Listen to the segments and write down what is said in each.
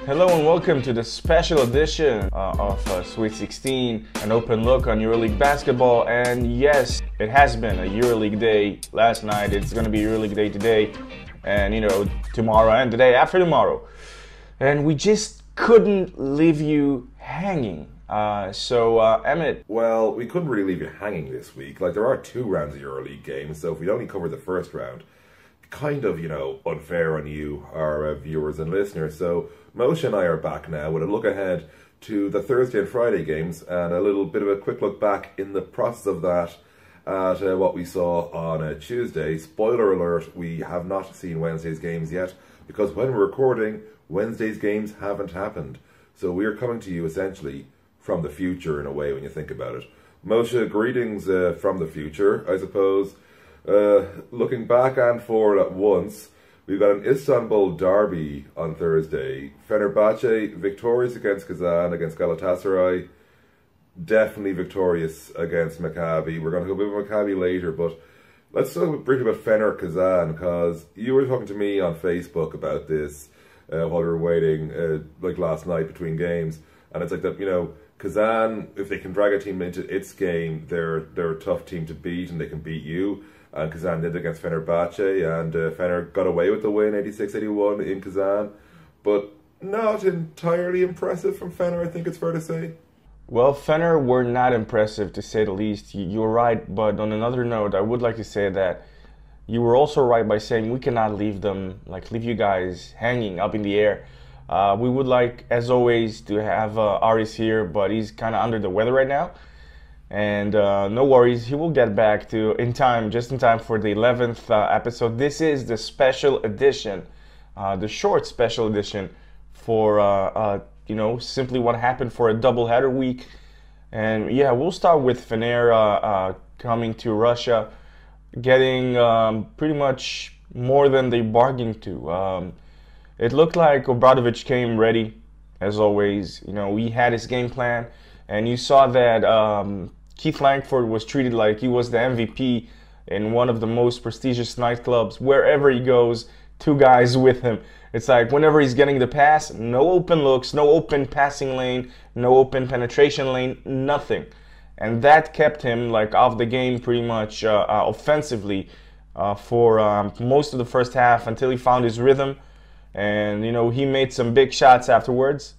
Hello and welcome to the special edition of Sweet 16, an open look on EuroLeague basketball. And yes, it has been a EuroLeague day last night. It's going to be EuroLeague day today, and tomorrow and the day after tomorrow. And we just couldn't leave you hanging. Emmett. Well, we couldn't really leave you hanging this week. Like, there are 2 rounds of EuroLeague games, so if we'd only covered the first round, kind of, unfair on you, our viewers and listeners. So Moshe and I are back now with a look ahead to the Thursday and Friday games and a little bit of a quick look back in the process of that at what we saw on Tuesday. Spoiler alert, we have not seen Wednesday's games yet because when we're recording, Wednesday's games haven't happened. So we are coming to you essentially from the future in a way when you think about it. Moshe, greetings from the future, I suppose. Looking back and forward at once, we've got an Istanbul derby on Thursday. Fenerbahce victorious against Kazan, against Galatasaray. Definitely victorious against Maccabi. We're going to go with Maccabi later, but let's talk briefly about Fener Kazan, because you were talking to me on Facebook about this while we were waiting, like last night between games, and it's like that, Kazan, if they can drag a team into its game, they're a tough team to beat, and they can beat you. And Kazan did against Fenerbahce, and Fener got away with the win, 86-81 in Kazan. But not entirely impressive from Fener, I think it's fair to say. Well, Fener were not impressive, to say the least. You're right, but on another note, I would like to say that you were also right by saying we cannot leave you guys hanging up in the air. We would like, as always, to have Aris here, but he's kind of under the weather right now. And no worries, he will get back to just in time for the 11th episode. This is the special edition, the short special edition for, simply what happened for a doubleheader week. And yeah, we'll start with Fener coming to Russia, getting pretty much more than they bargained to. It looked like Obradovic came ready, as always. He had his game plan, and you saw that Keith Langford was treated like he was the MVP in one of the most prestigious nightclubs. Wherever he goes, 2 guys with him. It's like whenever he's getting the pass, no open looks, no open passing lane, no open penetration lane, nothing. And that kept him off the game pretty much offensively for most of the first half until he found his rhythm. And, he made some big shots afterwards.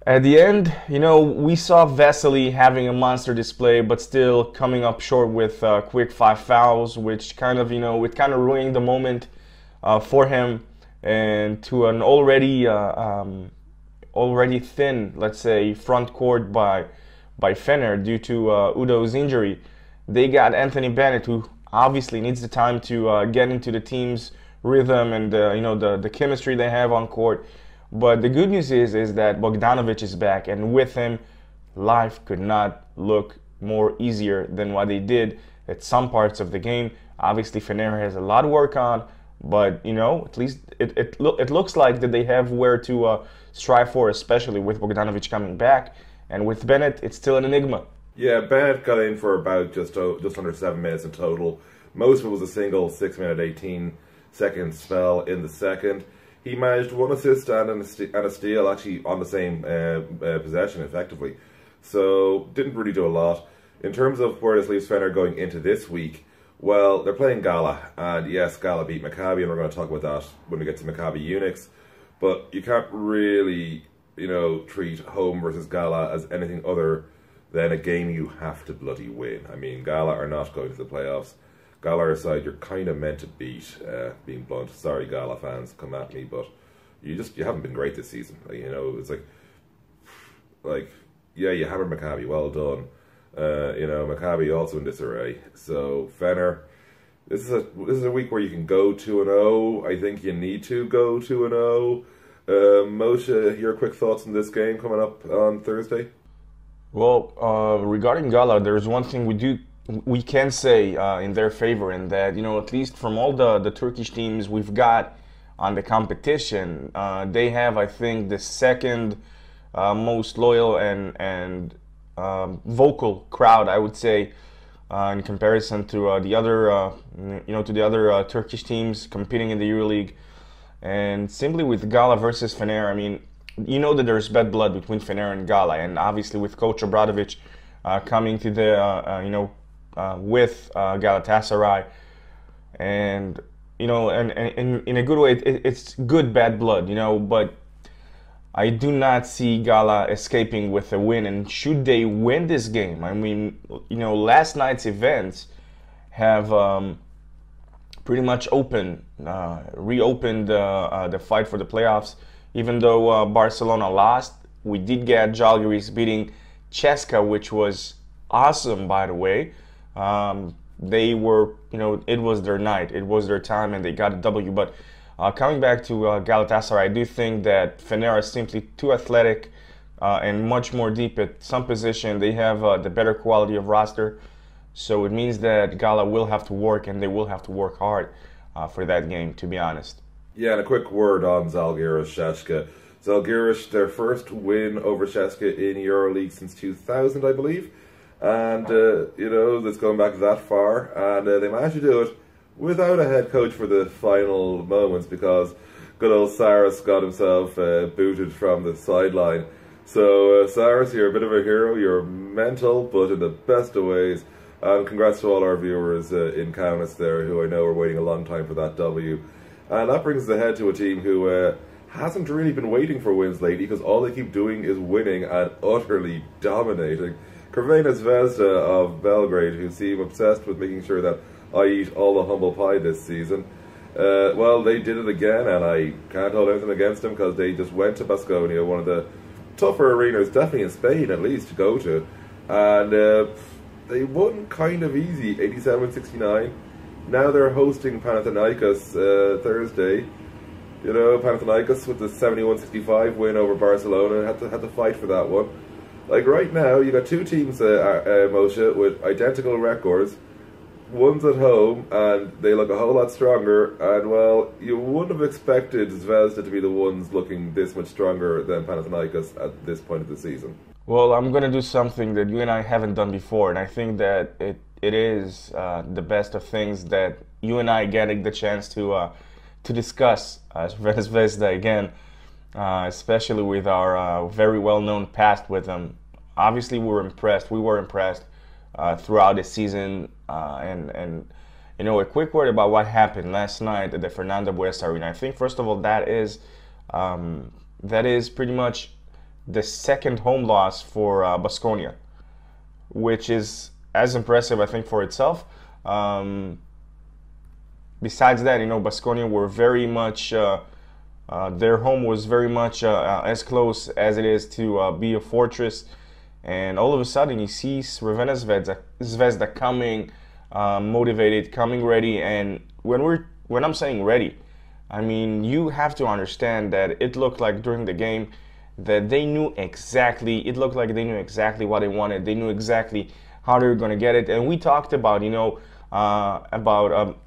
At the end, we saw Vesely having a monster display, but still coming up short with quick 5 fouls, which kind of, it kind of ruined the moment for him, and to an already thin, let's say, front court by Fener due to Udo's injury. They got Anthony Bennett, who obviously needs the time to get into the team's rhythm and the chemistry they have on court. But the good news is that Bogdanovic is back, and with him, life could not look more easier than what they did at some parts of the game. Obviously, Fener has a lot to work on, but at least it looks like that they have where to strive for, especially with Bogdanovic coming back, and with Bennett, it's still an enigma. Yeah, Bennett got in for about just under 7 minutes in total. Most of it was a single 6-minute 18-second spell in the second. He managed 1 assist and a steal actually on the same possession effectively. So didn't really do a lot. In terms of where this leaves Fener going into this week, well, they're playing Gala. And yes, Gala beat Maccabi, and we're going to talk about that when we get to Maccabi Unix. But you can't really, treat home versus Gala as anything other than a game you have to bloody win. I mean, Gala are not going to the playoffs. Gala are a side you're kind of meant to beat, being blunt. Sorry, Gala fans, come at me, but you haven't been great this season. It's yeah, you hammered Maccabi, well done. Maccabi also in disarray. So Fener, this is a week where you can go 2-0. I think you need to go 2-0. Moshe, your quick thoughts on this game coming up on Thursday? Well, regarding Gala, there's one thing we can say in their favor, and that at least from all the Turkish teams we've got on the competition, they have, I think, the second most loyal and vocal crowd, I would say, in comparison to the other Turkish teams competing in the EuroLeague. And simply with Gala versus Fener, I mean, you know that there's bad blood between Fener and Gala, and obviously with Coach Obradovic coming to the, with Galatasaray, and and in a good way, it's good bad blood, but I do not see Gala escaping with a win. And should they win this game, I mean, last night's events have pretty much reopened the fight for the playoffs. Even though Barcelona lost, we did get Žalgiris beating Ceska, which was awesome, by the way. They were, it was their night, it was their time, and they got a W. But coming back to Galatasaray, I do think that Fener is simply too athletic and much more deep at some position. They have the better quality of roster, so it means that Gala will have to work, and they will have to work hard for that game, to be honest. Yeah, and a quick word on Žalgiris Ceska. Žalgiris, their first win over Ceska in EuroLeague since 2000, I believe. And, that's going back that far. And they managed to do it without a head coach for the final moments, because good old Saras got himself booted from the sideline. So, Saras, you're a bit of a hero. You're mental, but in the best of ways. And congrats to all our viewers in Kaunas there, who I know are waiting a long time for that W. And that brings us ahead to a team who hasn't really been waiting for wins lately, because all they keep doing is winning and utterly dominating. Crvena Zvezda of Belgrade, who seem obsessed with making sure that I eat all the humble pie this season. Well, they did it again, and I can't hold anything against them, because they just went to Baskonia, one of the tougher arenas, definitely in Spain at least, to go to. And they won kind of easy, 87-69. Now they're hosting Panathinaikos Thursday. Panathinaikos with the 71-65 win over Barcelona had to fight for that one. Like right now, you got two teams, Moshe, with identical records. One's at home, and they look a whole lot stronger. And well, you wouldn't have expected Zvezda to be the ones looking this much stronger than Panathinaikos at this point of the season. Well, I'm going to do something that you and I haven't done before, and I think that it is the best of things that you and I getting the chance to discuss Zvezda again, especially with our very well-known past with them. Obviously, we were impressed throughout the season, and a quick word about what happened last night at the Fernando Buesa Arena. I think, first of all, that is pretty much the second home loss for Baskonia, which is as impressive, I think, for itself. Besides that, Baskonia were very much, their home was very much as close as it is to be a fortress. And all of a sudden, you see Crvena Zvezda coming motivated, coming ready. And when I'm saying ready, I mean, you have to understand that it looked like during the game that they knew exactly, it looked like they knew exactly what they wanted. They knew exactly how they were going to get it. And we talked about,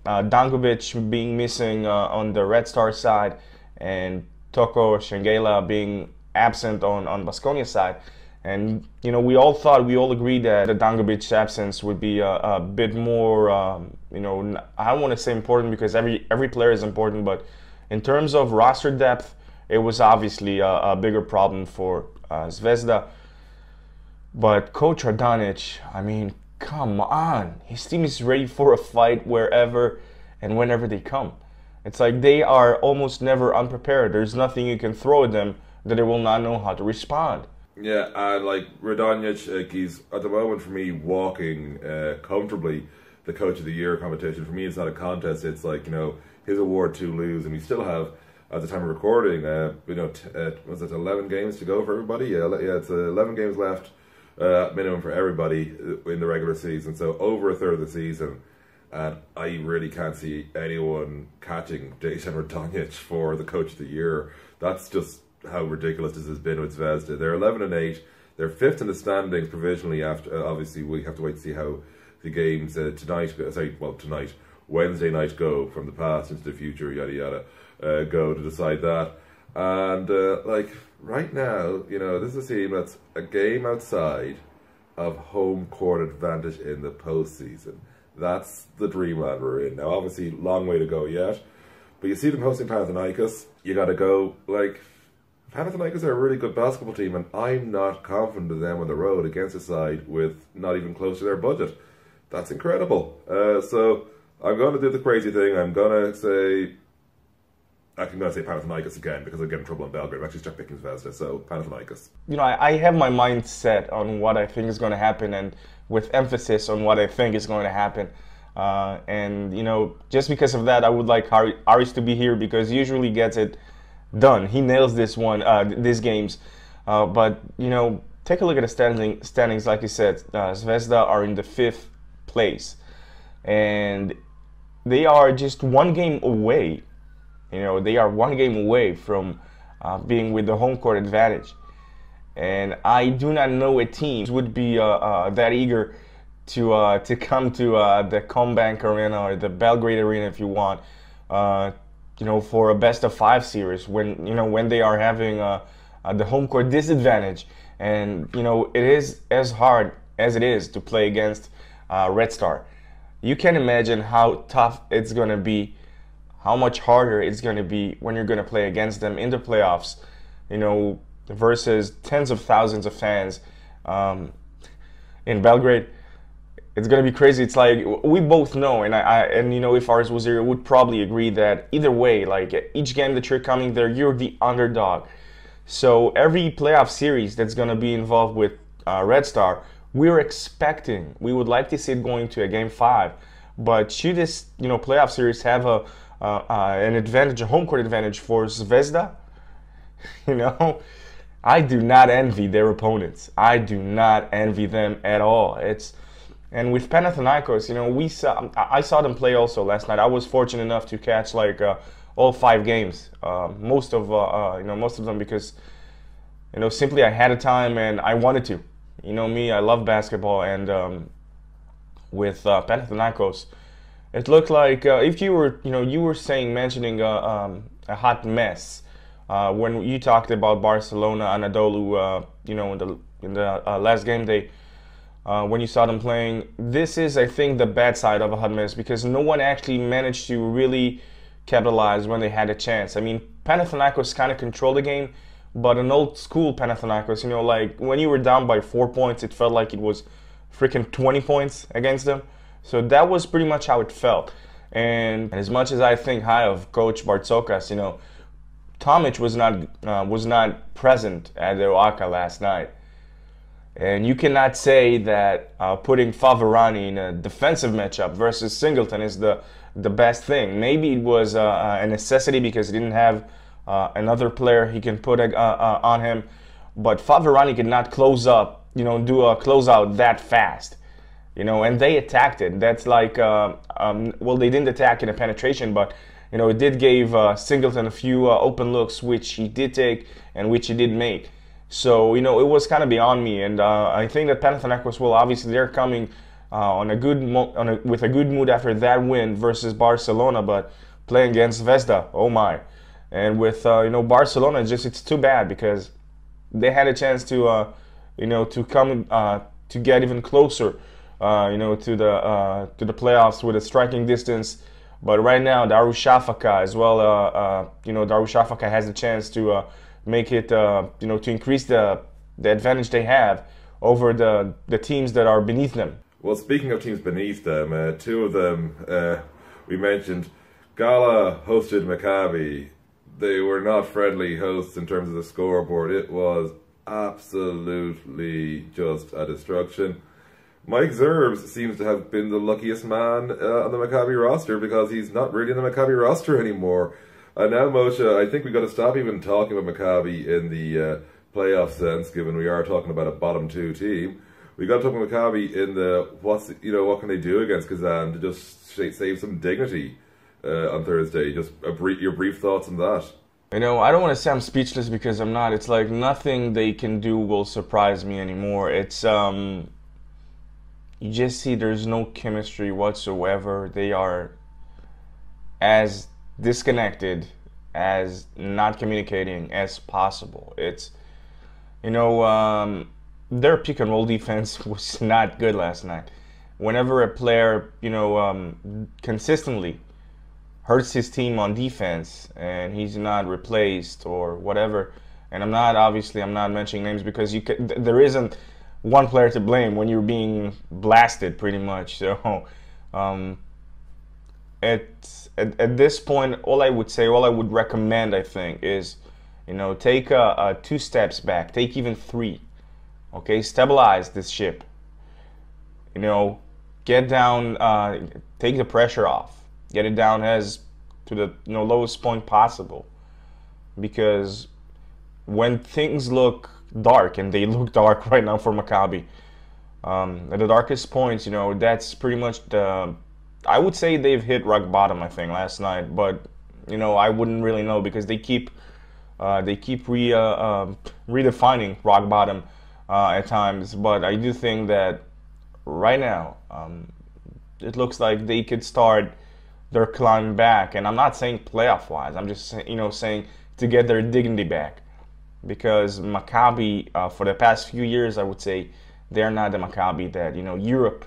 Dankovic being missing on the Red Star side, and Toko Shengela being absent on Baskonia's side. And, we all agreed that the Dankovic absence would be a bit more, I don't want to say important, because every player is important, but in terms of roster depth, it was obviously a bigger problem for Zvezda. But Coach Radonjic, I mean, come on. His team is ready for a fight wherever and whenever they come. It's like they are almost never unprepared. There's nothing you can throw at them that they will not know how to respond. Yeah, and like Radonjic, he's at the moment for me walking comfortably the Coach of the Year competition. For me, it's not a contest. It's like, his award to lose, and we still have, at the time of recording, was it 11 games to go for everybody? Yeah, it's 11 games left, minimum for everybody in the regular season. So over a third of the season, and I really can't see anyone catching Dejan Radonjic for the Coach of the Year. That's just how ridiculous this has been with Zvezda. They're 11-8. They're 5th in the standings provisionally. After obviously we have to wait to see how the games tonight, Wednesday night go from the past into the future, yada yada, go to decide that. And right now, this is a team that's a game outside of home court advantage in the postseason. That's the dreamland we're in. Now, obviously, long way to go yet, But you see them hosting Panathinaikos, you got to go, like, Panathinaikos are a really good basketball team, and I'm not confident of them on the road against a side with not even close to their budget. That's incredible. So I'm going to do the crazy thing. I'm going to say... Actually, I'm going to say Panathinaikos again because I get in trouble in Belgrade. I'm actually stuck picking Zvezda, so Panathinaikos. You know, I have my mind set on what I think is going to happen, and with emphasis on what I think is going to happen. And, you know, just because of that, I would like Aris to be here because he usually gets it done. He nails this one, these games. But, you know, take a look at the standings. Like you said, Zvezda are in the 5th place. And they are just one game away. You know, they are one game away from being with the home court advantage. And I do not know a team would be that eager to come to the Combank Arena or the Belgrade Arena, if you want, you know, for a best-of-5 series when, you know, when they are having the home court disadvantage. And, you know, it is as hard as it is to play against Red Star. You can imagine how tough it's going to be, how much harder it's going to be when you're going to play against them in the playoffs, you know, versus tens of thousands of fans in Belgrade. It's going to be crazy. It's like, we both know, and you know, if Aris was here, would probably agree that either way, like each game that you're coming there, you're the underdog. So every playoff series that's going to be involved with Red Star, we would like to see it going to a game 5. But should this, you know, playoff series have an advantage, a home court advantage for Zvezda, you know, I do not envy their opponents. I do not envy them at all. And with Panathinaikos, you know, I saw them play also last night. I was fortunate enough to catch like all 5 games, most of them, because, you know, simply I had a time and I wanted to. You know me, I love basketball, and with Panathinaikos, it looked like if you were, you know, you were mentioning a hot mess when you talked about Barcelona, Anadolu, you know, in the last game day. When you saw them playing, this is, I think, the bad side of a hot mess, because no one actually managed to really capitalize when they had a chance. I mean, Panathinaikos kind of controlled the game, but an old school Panathinaikos, you know, like when you were down by 4 points, it felt like it was freaking 20 points against them. So that was pretty much how it felt. And as much as I think high of Coach Bartzokas, you know, Tomic was not present at the Oaxaca last night. And you cannot say that putting Favorani in a defensive matchup versus Singleton is the best thing. Maybe it was a necessity because he didn't have another player he can put on him. But Favorani could not close up, you know, do a closeout that fast. You know, and they attacked it. That's like, well, they didn't attack in a penetration, but, you know, it did give Singleton a few open looks, which he did take and which he did make. So, you know, it was kind of beyond me, and I think that Panathinaikos, well, obviously they're coming with a good mood after that win versus Barcelona, but playing against Zvezda, oh my. And with, you know, Barcelona, it's too bad because they had a chance to, you know, to come, to get even closer, you know, to the playoffs with a striking distance. But right now, Darussafaka as well, you know, Darussafaka has a chance to make it, you know, to increase the advantage they have over the teams that are beneath them. Well, speaking of teams beneath them, 2 of them we mentioned. Gala hosted Maccabi. They were not friendly hosts in terms of the scoreboard. It was absolutely just a destruction. Mike Zerbs seems to have been the luckiest man on the Maccabi roster, because he's not really in the Maccabi roster anymore. And now, Moshe, I think we've got to stop even talking about Maccabi in the playoff sense, given we are talking about a bottom 2 team. We got to talk about Maccabi in the what can they do against Kazan to just save some dignity on Thursday. Just your brief thoughts on that. You know, I don't want to say I'm speechless, because I'm not. It's like nothing they can do will surprise me anymore. It's you just see there's no chemistry whatsoever. They are as disconnected, as not communicating as possible. It's, you know, their pick and roll defense was not good last night. Whenever a player, you know, consistently hurts his team on defense and he's not replaced or whatever. And I'm not mentioning names because there isn't one player to blame when you're being blasted pretty much. So at this point, all I would recommend, I think, is, take 2 steps back, take even 3. Okay, stabilize this ship. Get down, take the pressure off, get it down as to the lowest point possible. Because when things look dark, and they look dark right now for Maccabi, at the darkest points, that's pretty much I would say they've hit rock bottom, I think, last night, but I wouldn't really know because they keep redefining rock bottom at times. But I do think that right now it looks like they could start their climb back, and I'm not saying playoff wise. I'm just saying to get their dignity back, because Maccabi for the past few years, I would say they're not the Maccabi that Europe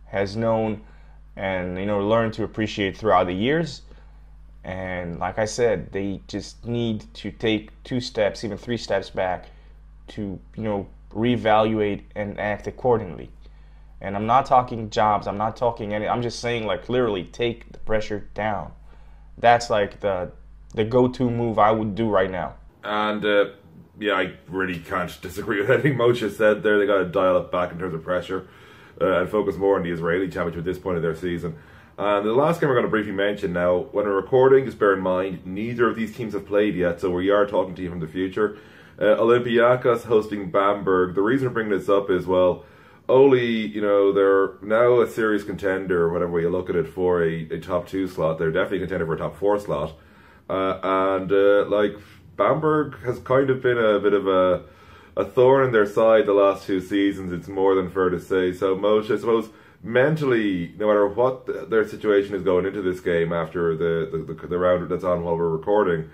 has known and learn to appreciate throughout the years. And like I said, they just need to take 2 steps, even 3 steps back to reevaluate and act accordingly. And I'm not talking jobs, I'm not talking I'm just saying, like, literally take the pressure down. That's like the go-to move I would do right now. And yeah, I really can't disagree with anything Moshe said there. They got to dial it back in terms of pressure and focus more on the Israeli championship at this point of their season. And the last game we're going to briefly mention now, when we're recording, just bear in mind, neither of these teams have played yet, so we are talking to you from the future. Olympiacos hosting Bamberg. The reason we're bringing this up is, well, Oli, they're now a serious contender, whatever way you look at it, for a top 2 slot. They're definitely a contender for a top 4 slot. Like, Bamberg has kind of been a bit of a thorn in their side the last 2 seasons. It's more than fair to say. So, Moshe, I suppose, mentally, no matter what their situation is going into this game after the round that's on while we're recording,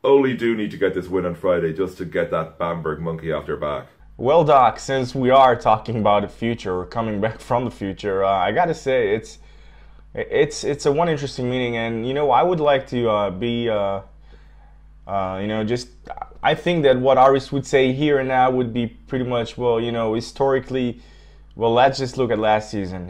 Oli do need to get this win on Friday just to get that Bamberg monkey off their back. Well, Doc, since we are talking about the future, or coming back from the future, I gotta say it's a one interesting meeting, and I would like to be I think that what Aris would say here and now would be pretty much, well, historically, well, let's just look at last season.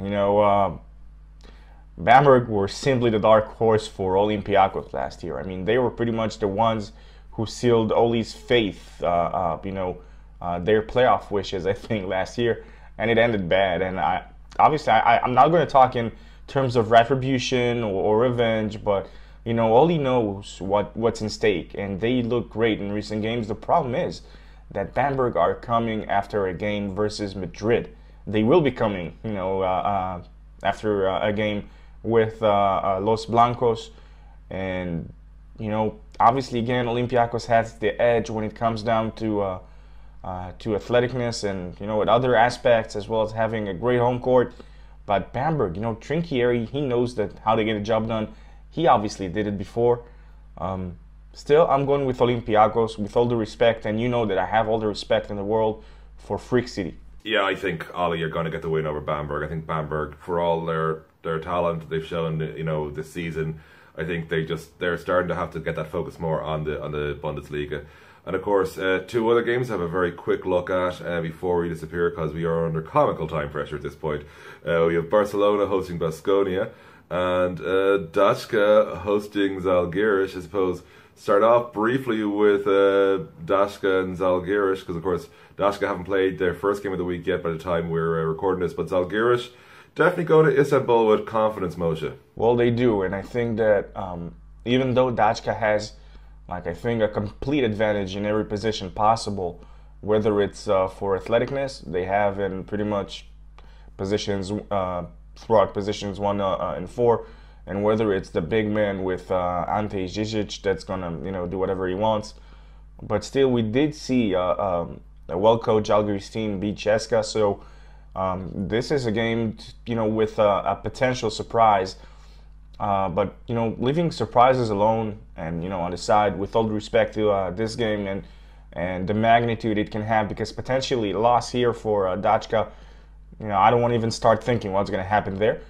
Bamberg were simply the dark horse for Olympiacos last year. I mean, they were pretty much the ones who sealed Oli's faith, their playoff wishes, I think, last year, and it ended bad. And I'm not going to talk in terms of retribution or revenge, but Oli knows what's in stake, and they look great in recent games. The problem is that Bamberg are coming after a game versus Madrid. They will be coming, after a game with Los Blancos, and obviously, again, Olympiacos has the edge when it comes down to athleticness and with other aspects, as well as having a great home court. But Bamberg, Trinchieri, he knows how to get a job done. He obviously did it before. Still, I'm going with Olympiacos with all the respect, and that I have all the respect in the world for Freak City. Yeah, I think Oli are going to get the win over Bamberg. I think Bamberg, for all their talent they've shown, this season, I think they're starting to have to get that focus more on the Bundesliga. And of course, 2 other games I have a very quick look at before we disappear, because we are under comical time pressure at this point. We have Barcelona hosting Baskonia, and Dachka hosting Zalgiris. I suppose start off briefly with Dachka and Zalgiris, because of course Dachka haven't played their first game of the week yet by the time we're recording this, but Zalgiris definitely go to Istanbul with confidence, Moshe. Well, they do, and I think that even though Dachka has, I think, a complete advantage in every position possible, whether it's for athleticness, they have in pretty much positions, throughout positions 1 and 4, and whether it's the big man with Ante Žižić that's gonna do whatever he wants. But still, we did see a well-coached Žalgiris team beat Česka, so this is a game with a potential surprise. But leaving surprises alone, and on the side, with all due respect to this game and the magnitude it can have, because potentially loss here for Dachka, I don't want to even start thinking what's going to happen there.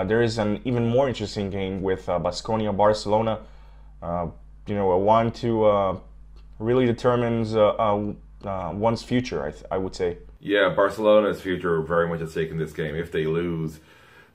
There is an even more interesting game with Baskonia Barcelona. You know, a one to really determines one's future, I would say. Yeah, Barcelona's future very much at stake in this game. If they lose,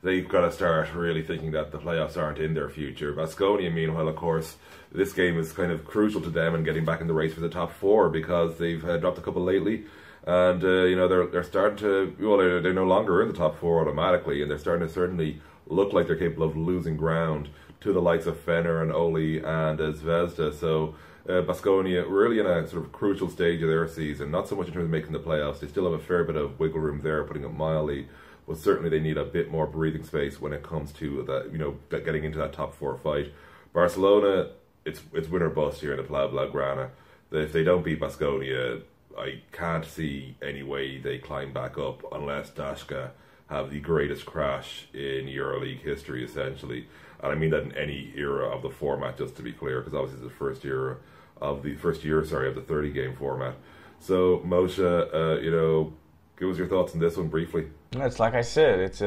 they've got to start really thinking that the playoffs aren't in their future. Baskonia, meanwhile, of course, this game is kind of crucial to them in getting back in the race for the top four because they've dropped a couple lately. And, you know, they're starting to, well, they're no longer in the top four automatically, and they're starting to certainly look like they're capable of losing ground to the likes of Fener and Oli and Zvezda. So Baskonia really in a sort of crucial stage of their season, not so much in terms of making the playoffs. They still have a fair bit of wiggle room there, putting it mildly, but certainly they need a bit more breathing space when it comes to that, you know, getting into that top four fight. Barcelona, it's win or bust here in the Palau Blaugrana. If they don't beat Baskonia, I can't see any way they climb back up unless Dashka have the greatest crash in EuroLeague history, essentially. And I mean that in any era of the format, just to be clear, because obviously it's the first year of the 30-game format. So Moshe, you know, give us your thoughts on this one briefly. It's like I said, it's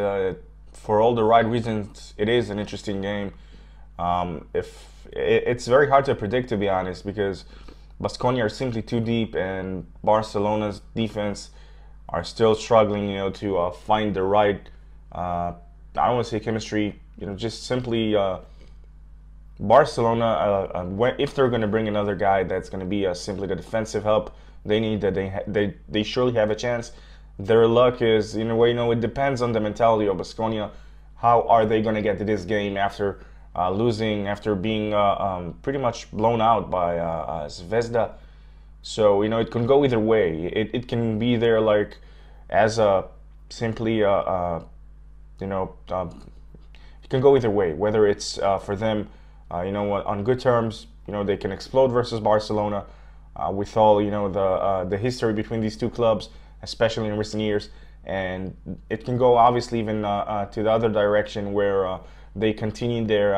for all the right reasons. It is an interesting game. It's very hard to predict, to be honest, because Baskonia are simply too deep, and Barcelona's defense are still struggling, you know, to find the right, I don't want to say chemistry, you know, just simply Barcelona, if they're going to bring another guy that's going to be simply the defensive help, they need that they surely have a chance. Their luck is, in a way, you know, it depends on the mentality of Baskonia. How are they going to get to this game after losing, after being pretty much blown out by Zvezda? So, you know, it can go either way. It can be there like as a simply, you know, it can go either way. Whether it's for them, you know, on good terms, you know, they can explode versus Barcelona with all, you know, the history between these two clubs, especially in recent years. And it can go obviously even to the other direction where they continue their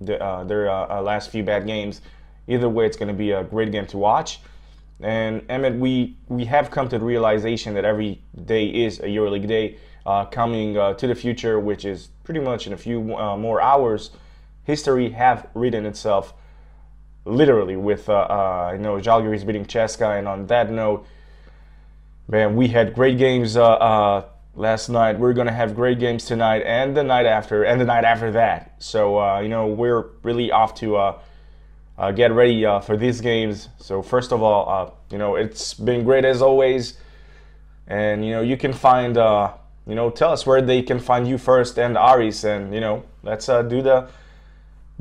last few bad games. Either way, it's going to be a great game to watch. And Emmett, we have come to the realization that every day is a EuroLeague day. Coming to the future, which is pretty much in a few more hours, history have written itself literally with you know, Žalgiris beating Česka. And on that note, man, we had great games last night. We're gonna have great games tonight and the night after and the night after that. So you know, we're really off to get ready for these games. So first of all, you know, it's been great as always, and you know, you can find you know, tell us where they can find you first and Aris, and you know, let's do the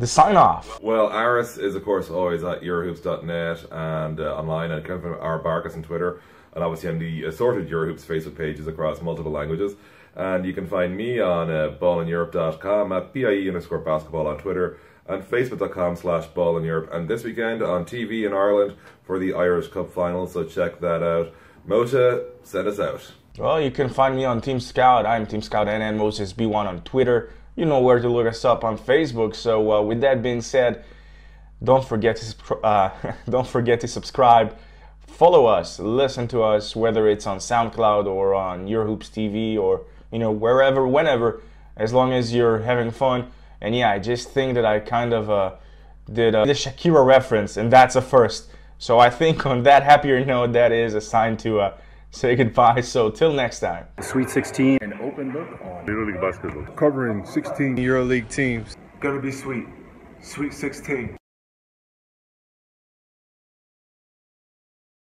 sign off. Well, Aris is of course always at EuroHoops.net and online, and kind of our Barkas on Twitter, and obviously on the assorted EuroHoops Facebook pages across multiple languages. And you can find me on ballineurope.com, at PIE_basketball on Twitter, and Facebook.com/ballineurope. And this weekend on TV in Ireland for the Irish Cup final, so check that out. Moshe, send us out. Well, you can find me on Team Scout. I'm Team Scout NN Moses B1 on Twitter. You know where to look us up on Facebook. So with that being said, don't forget to subscribe. Follow us, listen to us, whether it's on SoundCloud or on EuroHoops TV or, you know, wherever, whenever, as long as you're having fun. And yeah, I just think that I kind of did the Shakira reference, and that's a first. So I think on that happier note, that is a sign to say goodbye. So till next time. Sweet 16. An open look on EuroLeague basketball. Covering 16 EuroLeague teams. Gonna be sweet. Sweet 16.